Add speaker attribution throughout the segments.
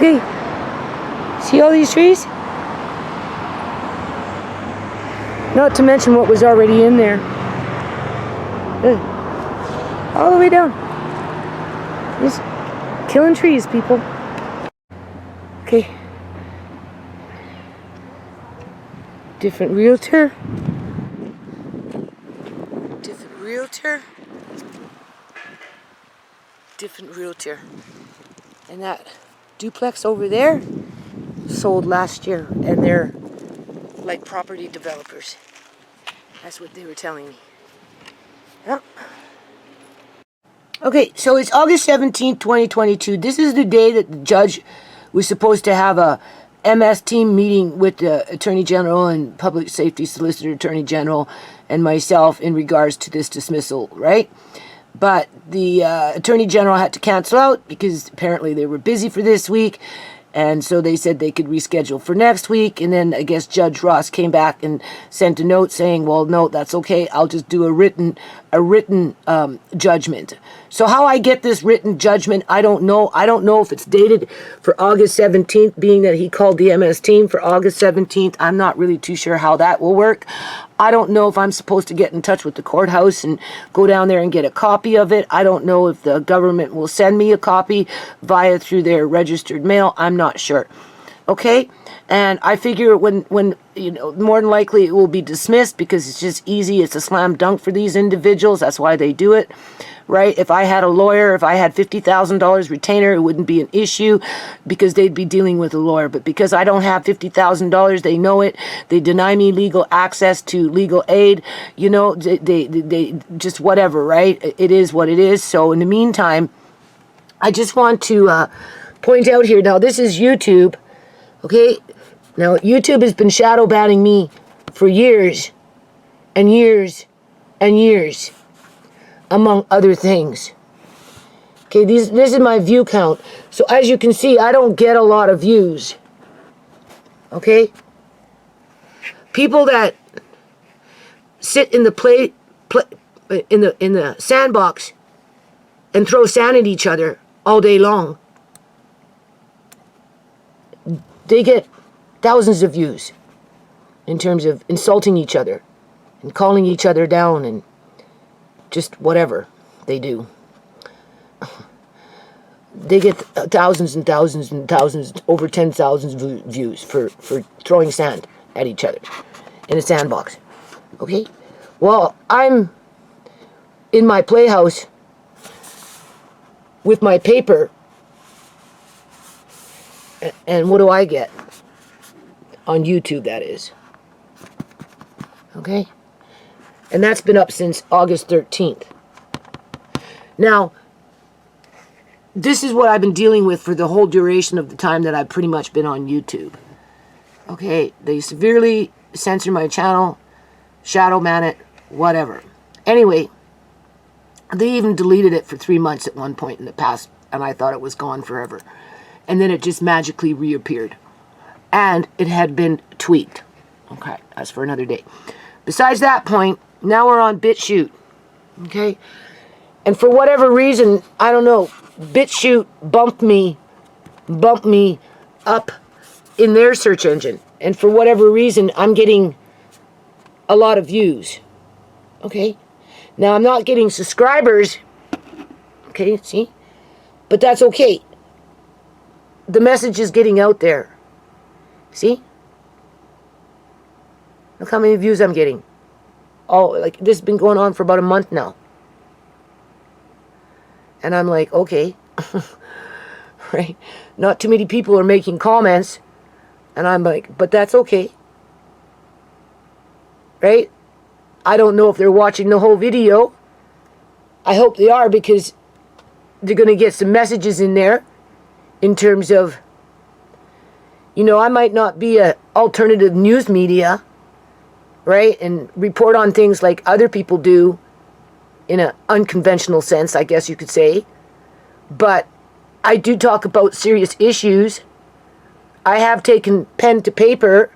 Speaker 1: Okay. See all these trees? Not to mention what was already in there. All the way down. Just killing trees, people. Okay. Different realtor. Different realtor. Different realtor. And that duplex over there sold last year, and they're like property developers. That's what they were telling me. Yep. Okay, so it's August 17th, 2022. This is the day that the judge was supposed to have a MS team meeting with the Attorney General and Public Safety Solicitor Attorney General and myself in regards to this dismissal, right? But the Attorney General had to cancel out because apparently they were busy for this week. And so they said they could reschedule for next week. And then I guess Judge Ross came back and sent a note saying, well, no, that's okay. I'll just do a written judgment. So how I get this written judgment, I don't know. I don't know if it's dated for August 17th, being that he called the MS team for August 17th. I'm not really too sure how that will work. I don't know if I'm supposed to get in touch with the courthouse and go down there and get a copy of it. I don't know if the government will send me a copy through their registered mail. I'm not sure. Okay? And I figure when more than likely it will be dismissed because it's just easy. It's a slam dunk for these individuals. That's why they do it. Right? If I had a lawyer, if I had $50,000 retainer, it wouldn't be an issue because they'd be dealing with a lawyer. But because I don't have $50,000, they know it. They deny me legal access to legal aid. You know, they just whatever, right? It is what it is. So in the meantime, I just want to point out here. Now, this is YouTube. Okay? Now, YouTube has been shadow banning me for years and years and years, among other things. Okay, this is my view count. So as you can see, I don't get a lot of views. Okay? People that sit in the in the sandbox and throw sand at each other all day long, they get thousands of views in terms of insulting each other and calling each other down and just whatever they do. They get thousands and thousands and thousands, over 10,000 views for throwing sand at each other in a sandbox. Okay? Well, I'm in my playhouse with my paper, and what do I get? On YouTube, that is. Okay? And that's been up since August 13th. Now, this is what I've been dealing with for the whole duration of the time that I've pretty much been on YouTube. Okay, they severely censor my channel, shadow ban it, whatever. Anyway, they even deleted it for 3 months at one point in the past, and I thought it was gone forever. And then it just magically reappeared. And it had been tweaked. Okay, that's for another day. Besides that point, now we're on BitChute, okay? And for whatever reason, I don't know, BitChute bumped me up in their search engine. And for whatever reason, I'm getting a lot of views, okay? Now, I'm not getting subscribers, okay, see? But that's okay. The message is getting out there, see? Look how many views I'm getting. Oh, like this has been going on for about a month now. And I'm like, okay. Right? Not too many people are making comments. And I'm like, but that's okay. Right? I don't know if they're watching the whole video. I hope they are, because they're going to get some messages in there in terms of, you know, I might not be an alternative news media, right, and report on things like other people do in an unconventional sense, I guess you could say. But I do talk about serious issues. I have taken pen to paper,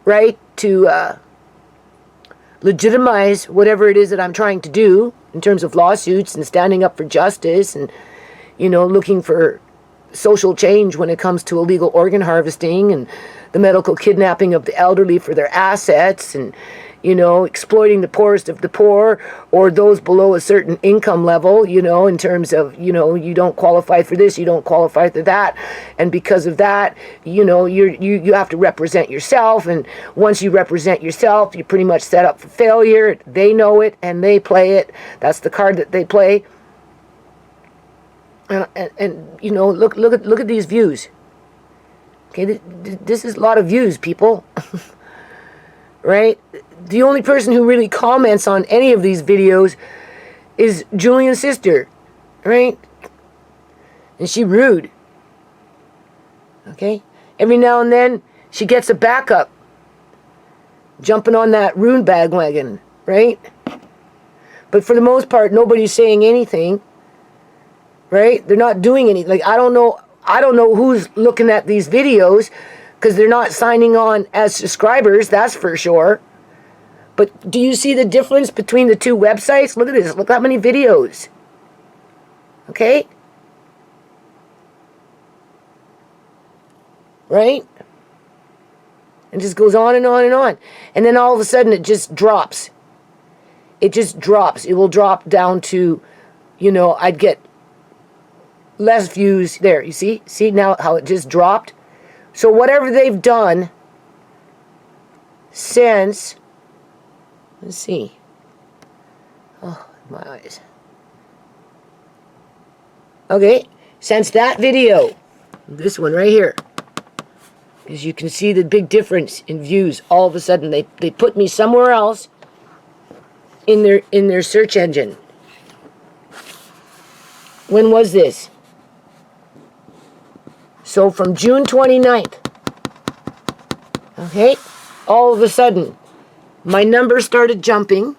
Speaker 1: right, to legitimize whatever it is that I'm trying to do in terms of lawsuits and standing up for justice and, you know, looking for social change when it comes to illegal organ harvesting and the medical kidnapping of the elderly for their assets, and exploiting the poorest of the poor, or those below a certain income level, in terms of, you don't qualify for this, you don't qualify for that. And because of that, you have to represent yourself. And once you represent yourself, you're pretty much set up for failure. They know it and they play it. That's the card that they play. And look at these views. Okay, this is a lot of views, people. Right? The only person who really comments on any of these videos is Julian's sister, right? And she rude. Okay? Every now and then, she gets a backup, jumping on that rune bandwagon, right? But for the most part, nobody's saying anything, right? They're not doing anything. Like, I don't know who's looking at these videos, because they're not signing on as subscribers, that's for sure. But do you see the difference between the two websites? Look at this. Look how many videos. Okay? Right? And just goes on and on and on. And then all of a sudden it just drops. It just drops. It will drop down to, I'd get less views there. You see? See now how it just dropped? So whatever they've done since, let's see. Oh, my eyes. Okay, since that video, this one right here, as you can see the big difference in views. All of a sudden they put me somewhere else in their search engine. When was this? So from June 29th, okay, all of a sudden, my numbers started jumping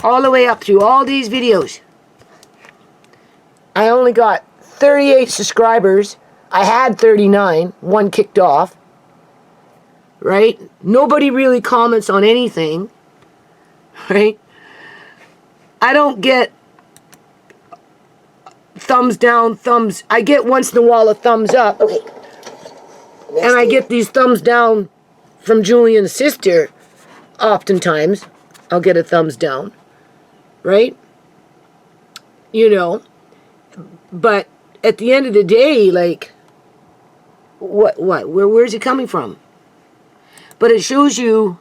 Speaker 1: all the way up through all these videos. I only got 38 subscribers. I had 39, one kicked off, right? Nobody really comments on anything, right? I don't get thumbs down, I get once in a while a thumbs up. Okay. And I get these thumbs down from Julian's sister. Oftentimes, I'll get a thumbs down. Right? But at the end of the day, like, where's it coming from? But it shows you,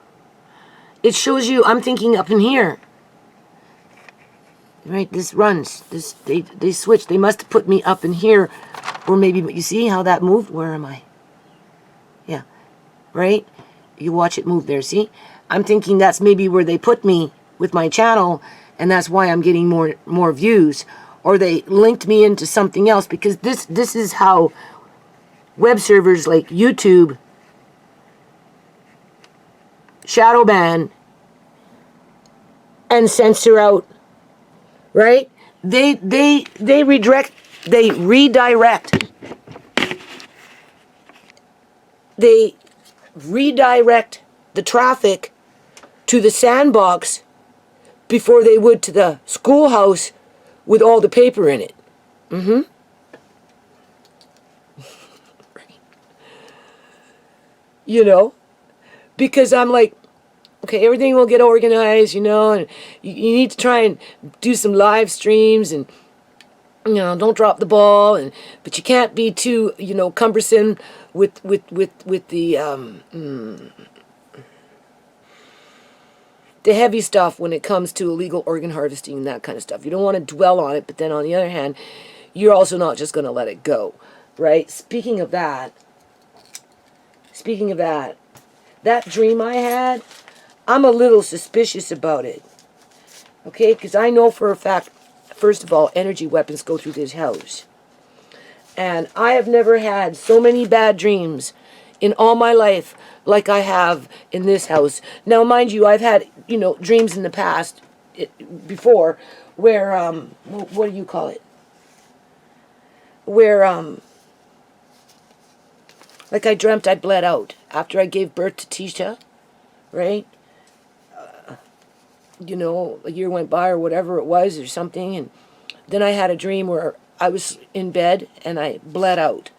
Speaker 1: I'm thinking up in here. Right, this runs. They switch. They must have put me up in here, or maybe you see how that moved. Where am I? Yeah, right. You watch it move there. See, I'm thinking that's maybe where they put me with my channel, and that's why I'm getting more views, or they linked me into something else, because this is how web servers like YouTube shadow ban and censor out. Right? They redirect the traffic to the sandbox before they would to the schoolhouse with all the paper in it. Because I'm like, okay, everything will get organized, and you need to try and do some live streams, and don't drop the ball, but you can't be too, cumbersome with the heavy stuff when it comes to illegal organ harvesting and that kind of stuff. You don't want to dwell on it, but then on the other hand, you're also not just going to let it go, right? Speaking of that, that dream I had, I'm a little suspicious about it, okay? Because I know for a fact, first of all, energy weapons go through this house. And I have never had so many bad dreams in all my life like I have in this house. Now, mind you, I've had, dreams in the past, before, where, what do you call it? Where, like I dreamt I bled out after I gave birth to Tisha, right? A year went by or whatever it was or something, and then I had a dream where I was in bed and I bled out.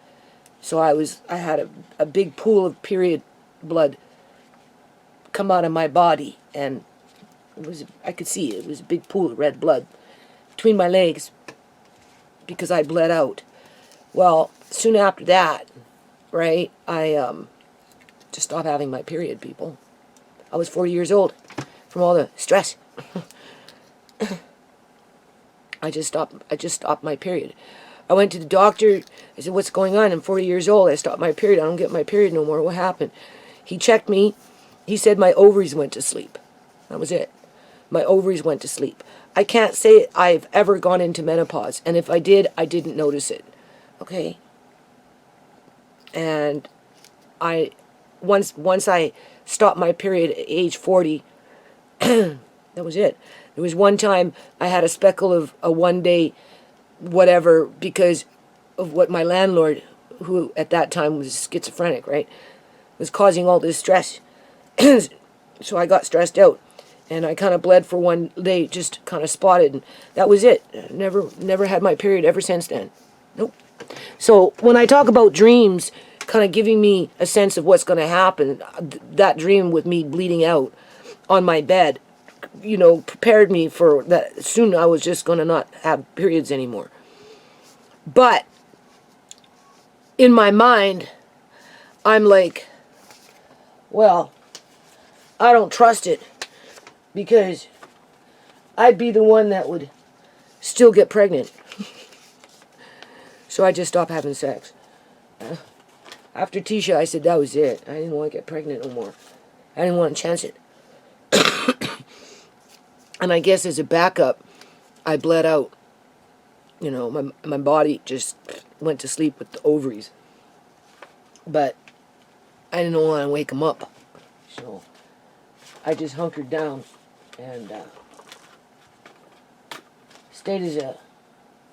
Speaker 1: So I had a big pool of period blood come out of my body, and I could see it was a big pool of red blood between my legs because I bled out. Well, soon after that, right, I just stopped having my period, people. I was 40 years old from all the stress. I just stopped my period. I went to the doctor. I said, "What's going on? I'm 40 years old. I stopped my period. I don't get my period no more. What happened?" He checked me. He said my ovaries went to sleep. That was it. My ovaries went to sleep. I can't say I've ever gone into menopause, and if I did, I didn't notice it. Okay? And once I stopped my period at age 40, that was it. There was one time I had a speckle of a one-day whatever because of what my landlord, who at that time was schizophrenic, right, was causing all this stress. So I got stressed out, and I kind of bled for one day, just kind of spotted, and that was it. Never had my period ever since then. Nope. So when I talk about dreams kind of giving me a sense of what's going to happen, that dream with me bleeding out on my bed, prepared me for that. Soon I was just going to not have periods anymore. But in my mind, I'm like, well, I don't trust it, because I'd be the one that would still get pregnant. So I just stopped having sex. After Tisha, I said that was it. I didn't want to get pregnant no more. I didn't want to chance it. And I guess as a backup, I bled out. My body just went to sleep with the ovaries. But I didn't want to wake them up. So I just hunkered down and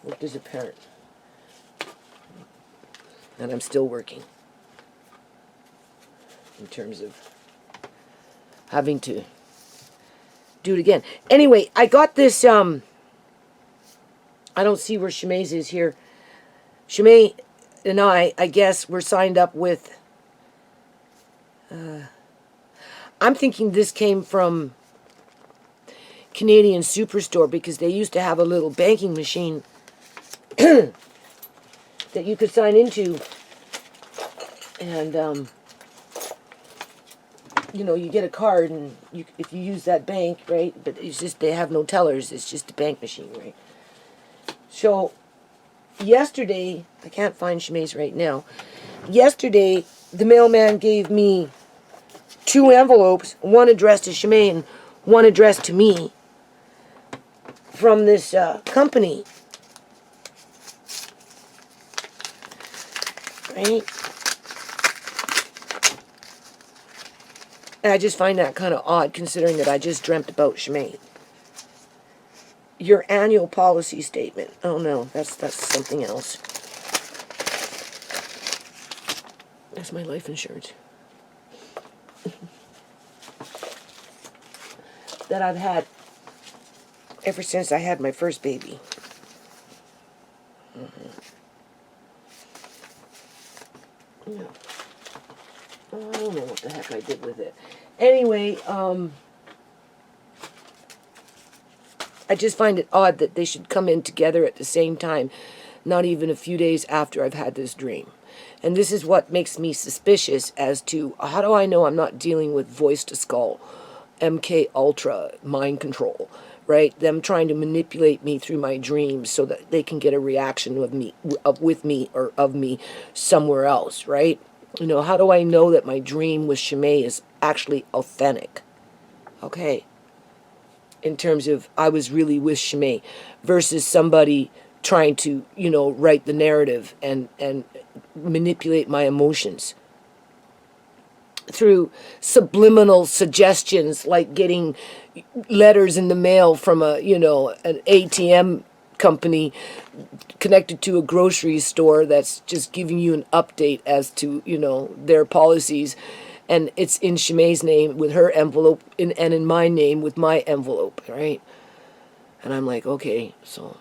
Speaker 1: worked as a parent. And I'm still working in terms of having to do it again. Anyway, I got this, I don't see where Shimei's is here. Shimei and I guess, were signed up with, I'm thinking this came from Canadian Superstore, because they used to have a little banking machine that you could sign into, and you get a card, and if you use that bank, right, but it's just they have no tellers, it's just a bank machine, right? So yesterday, I can't find Shimei's right now. Yesterday, the mailman gave me 2 envelopes, one addressed to Shimei and one addressed to me, from this company, right? And I just find that kind of odd, considering that I just dreamt about Shimei. Your annual policy statement. Oh no, that's something else. That's my life insurance. That I've had ever since I had my first baby. Yeah. I don't know what the heck I did with it. Anyway, I just find it odd that they should come in together at the same time, not even a few days after I've had this dream. And this is what makes me suspicious as to, how do I know I'm not dealing with voice to skull, MK Ultra, mind control, right? Them trying to manipulate me through my dreams so that they can get a reaction with me or of me somewhere else, right? How do I know that my dream with Shimei is actually authentic? Okay. In terms of I was really with Shimei versus somebody trying to, write the narrative and manipulate my emotions through subliminal suggestions, like getting letters in the mail from an ATM company connected to a grocery store that's just giving you an update as to, their policies. And it's in Shimei's name with her envelope, and in my name with my envelope, right? And I'm like, okay, so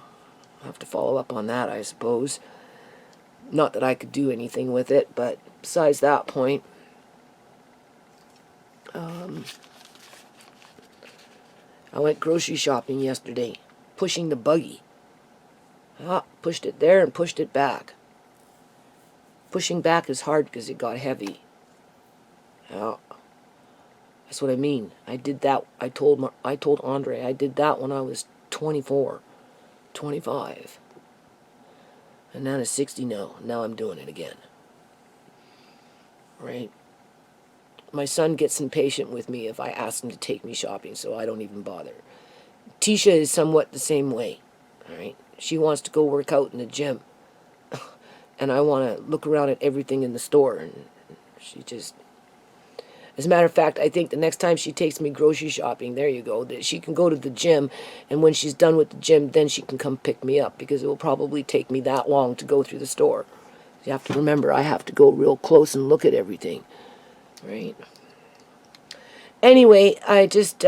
Speaker 1: I'll have to follow up on that, I suppose. Not that I could do anything with it, but besides that point, I went grocery shopping yesterday, pushing the buggy. Pushed it there and pushed it back. Pushing back is hard because it got heavy. That's what I mean. I did that. I told Andre I did that when I was 24, 25. And now I'm 60 now. Now I'm doing it again. Right? My son gets impatient with me if I ask him to take me shopping, so I don't even bother. Tisha is somewhat the same way. All right? She wants to go work out in the gym. And I want to look around at everything in the store. And she just... As a matter of fact, I think the next time she takes me grocery shopping, there you go, that she can go to the gym, and when she's done with the gym, then she can come pick me up, because it will probably take me that long to go through the store. You have to remember, I have to go real close and look at everything, right? Anyway, I just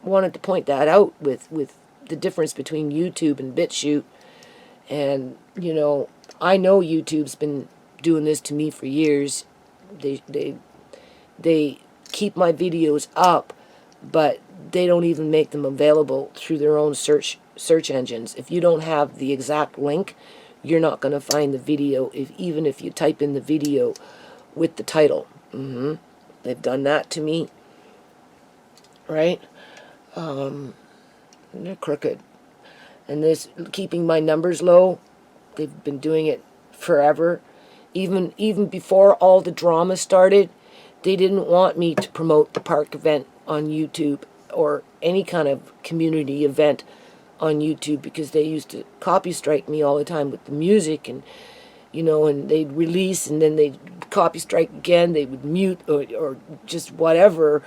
Speaker 1: wanted to point that out with the difference between YouTube and BitChute. And, you know, I know YouTube's been doing this to me for years. They keep my videos up, but they don't even make them available through their own search engines. If you don't have the exact link, you're not going to find the video, even if you type in the video with the title. They've done that to me, right? They're crooked. And this keeping my numbers low, they've been doing it forever. Even before all the drama started, they didn't want me to promote the park event on YouTube or any kind of community event on YouTube, because they used to copy strike me all the time with the music, and you know, and they'd release and then they'd copy strike again, they would mute or just whatever,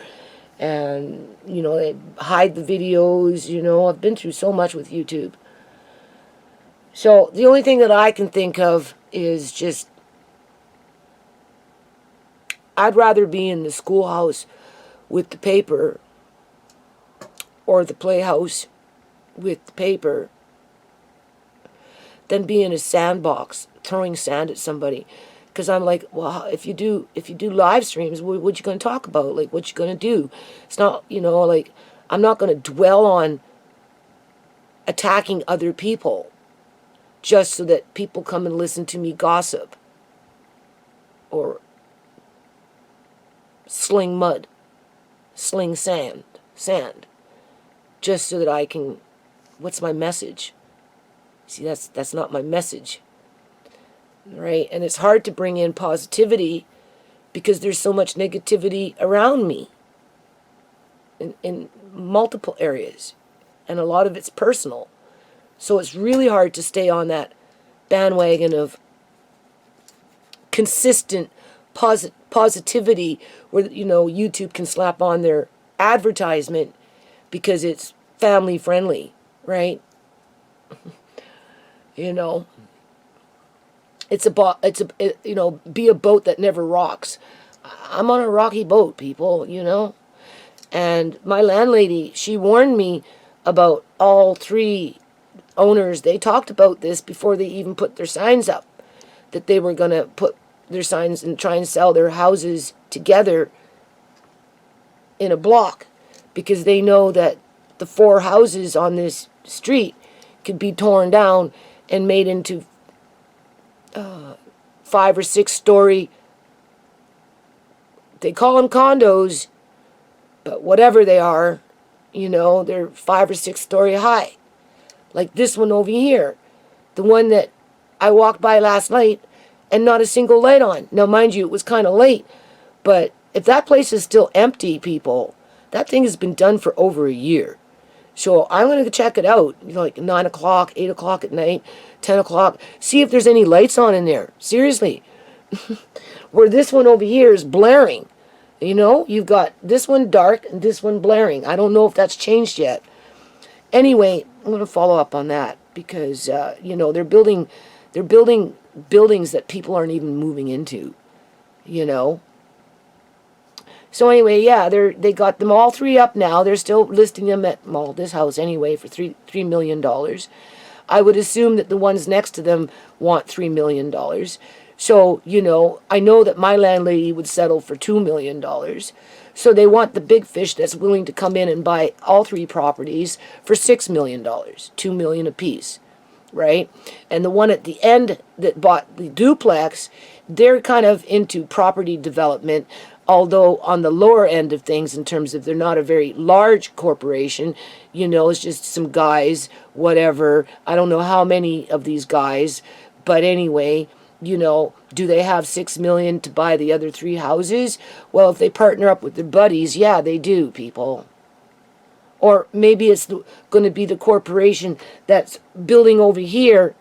Speaker 1: and you know, they'd hide the videos. You know, I've been through so much with YouTube. So the only thing that I can think of is just, I'd rather be in the schoolhouse with the paper, or the playhouse with the paper, than be in a sandbox throwing sand at somebody. Because I'm like, well, if you do live streams, what you going to talk about? Like, what you going to do? It's not, you know, like, I'm not going to dwell on attacking other people just so that people come and listen to me gossip or sling mud, sling sand, just so that I can, what's my message? See, that's not my message, right? And it's hard to bring in positivity because there's so much negativity around me in multiple areas, and a lot of it's personal. So it's really hard to stay on that bandwagon of consistent positivity where, you know, YouTube can slap on their advertisement because it's family friendly, right? You know, you know, be a boat that never rocks. I'm on a rocky boat, people, you know. And my landlady, she warned me about all three owners. They talked about this before they even put their signs up, that they were going to put their signs and try and sell their houses together in a block, because they know that the 4 houses on this street could be torn down and made into 5 or 6 story, they call them condos, but whatever they are, you know, they're 5 or 6 story high. Like this one over here, the one that I walked by last night, and not a single light on. Now, mind you, it was kind of late, but if that place is still empty, people, that thing has been done for over a year. So I'm going to check it out, you know, like 9 o'clock, 8 o'clock at night, 10 o'clock, see if there's any lights on in there. Seriously. Where this one over here is blaring. You know, you've got this one dark and this one blaring. I don't know if that's changed yet. Anyway, I'm going to follow up on that because, you know, they're building buildings that people aren't even moving into, you know. So anyway, yeah, they got them all 3 up now. They're still listing them at this house anyway for $3 million. I would assume that the ones next to them want $3 million. So, you know, I know that my landlady would settle for $2 million. So they want the big fish that's willing to come in and buy all three properties for $6 million, $2 million apiece, right? And the one at the end that bought the duplex, they're kind of into property development, although on the lower end of things in terms of they're not a very large corporation, you know, it's just some guys, whatever. I don't know how many of these guys, but anyway, you know, do they have 6 million to buy the other three houses? Well, if they partner up with their buddies, yeah, they do, people. Or maybe it's going to be the corporation that's building over here,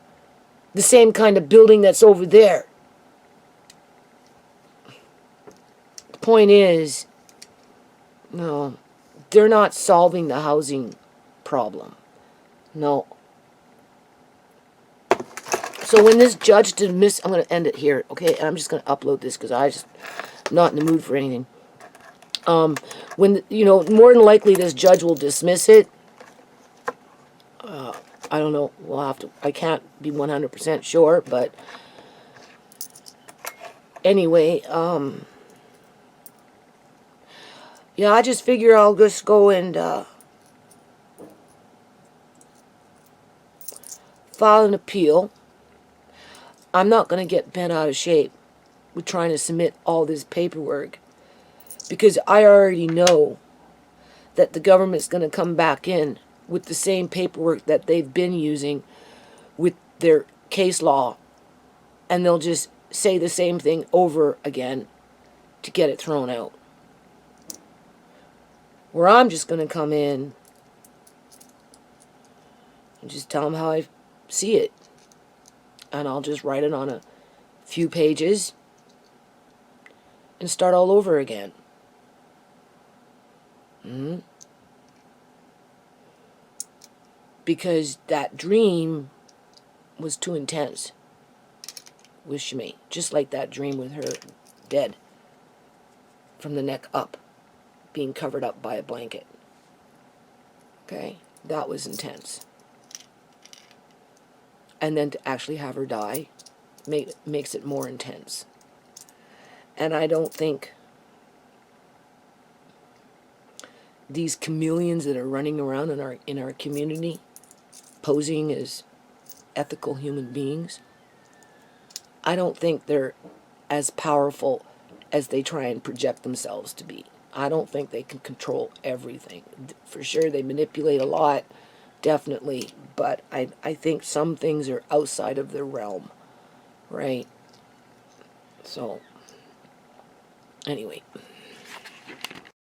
Speaker 1: the same kind of building that's over there. The point is, no, they're not solving the housing problem. No. So when this judge dismissed, I'm going to end it here, okay? And I'm just going to upload this because I'm just not in the mood for anything. When, you know, more than likely this judge will dismiss it. I don't know. We'll have to, I can't be 100% sure, but anyway, yeah, I just figure I'll just go and file an appeal. I'm not going to get bent out of shape with trying to submit all this paperwork because I already know that the government's going to come back in with the same paperwork that they've been using with their case law, and they'll just say the same thing over again to get it thrown out. Where I'm just going to come in and just tell them how I see it. And I'll just write it on a few pages and start all over again. Because that dream was too intense with Shimei. Just like that dream with her dead from the neck up, being covered up by a blanket. Okay? That was intense. And then to actually have her die makes it more intense. And I don't think these chameleons that are running around in our community posing as ethical human beings, I don't think they're as powerful as they try and project themselves to be. I don't think they can control everything. For sure, they manipulate a lot, definitely, but I think some things are outside of their realm, right? So, anyway.